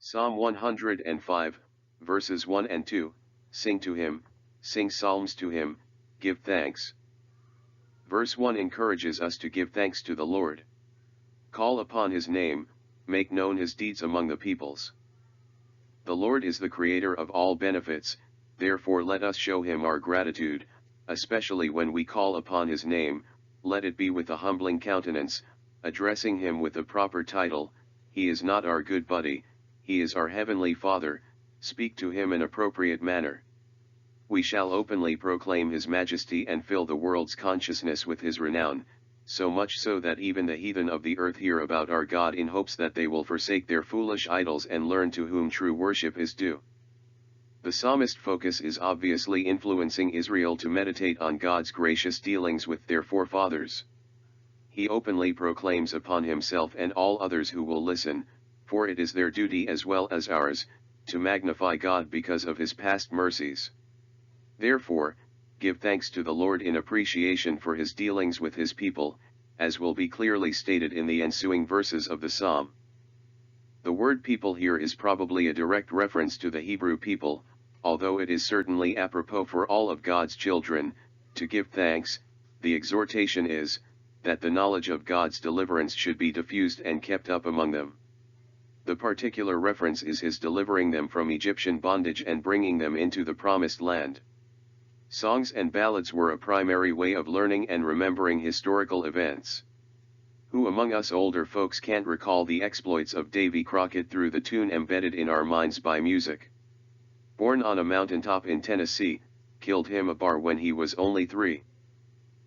Psalm 105, verses 1 and 2, sing to him, sing psalms to him, give thanks. Verse 1 encourages us to give thanks to the Lord. Call upon his name, make known his deeds among the peoples. The Lord is the creator of all benefits, therefore let us show him our gratitude, especially when we call upon his name. Let it be with a humbling countenance, addressing him with the proper title. He is not our good buddy, he is our heavenly Father. Speak to him in appropriate manner. We shall openly proclaim his majesty and fill the world's consciousness with his renown, so much so that even the heathen of the earth hear about our God in hopes that they will forsake their foolish idols and learn to whom true worship is due. The psalmist's focus is obviously influencing Israel to meditate on God's gracious dealings with their forefathers. He openly proclaims upon himself and all others who will listen, for it is their duty as well as ours, to magnify God because of his past mercies. Therefore, give thanks to the Lord in appreciation for his dealings with his people, as will be clearly stated in the ensuing verses of the psalm. The word people here is probably a direct reference to the Hebrew people, although it is certainly apropos for all of God's children, to give thanks. The exhortation is, that the knowledge of God's deliverance should be diffused and kept up among them. The particular reference is his delivering them from Egyptian bondage and bringing them into the promised land. Songs and ballads were a primary way of learning and remembering historical events. Who among us older folks can't recall the exploits of Davy Crockett through the tune embedded in our minds by music? Born on a mountaintop in Tennessee, killed him a bar when he was only 3.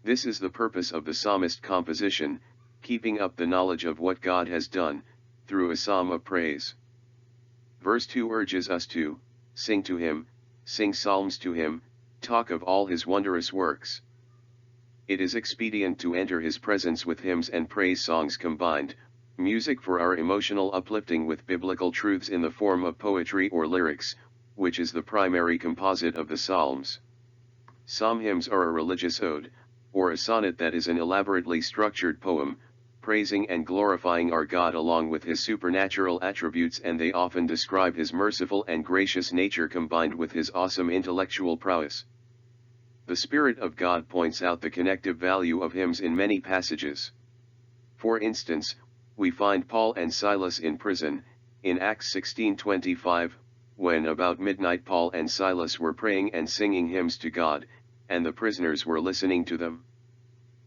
This is the purpose of the psalmist composition, keeping up the knowledge of what God has done, through a psalm of praise. Verse 2 urges us to sing to him, sing psalms to him, talk of all his wondrous works. It is expedient to enter his presence with hymns and praise songs combined, music for our emotional uplifting with biblical truths in the form of poetry or lyrics, which is the primary composite of the Psalms. Psalm hymns are a religious ode, or a sonnet that is an elaborately structured poem, praising and glorifying our God along with his supernatural attributes, and they often describe his merciful and gracious nature combined with his awesome intellectual prowess. The Spirit of God points out the connective value of hymns in many passages. For instance, we find Paul and Silas in prison, in Acts 16:25, when about midnight Paul and Silas were praying and singing hymns to God, and the prisoners were listening to them.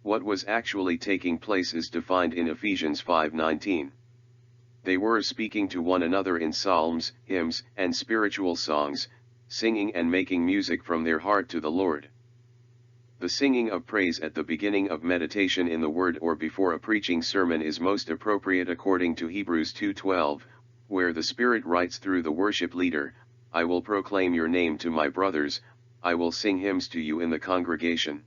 What was actually taking place is defined in Ephesians 5:19. They were speaking to one another in psalms, hymns, and spiritual songs, singing and making music from their heart to the Lord. The singing of praise at the beginning of meditation in the Word or before a preaching sermon is most appropriate according to Hebrews 2:12, where the Spirit writes through the worship leader, "I will proclaim your name to my brothers, I will sing hymns to you in the congregation."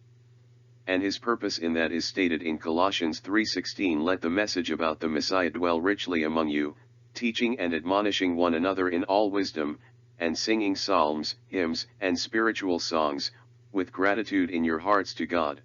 And his purpose in that is stated in Colossians 3:16, "Let the message about the Messiah dwell richly among you, teaching and admonishing one another in all wisdom, and singing psalms, hymns, and spiritual songs, with gratitude in your hearts to God."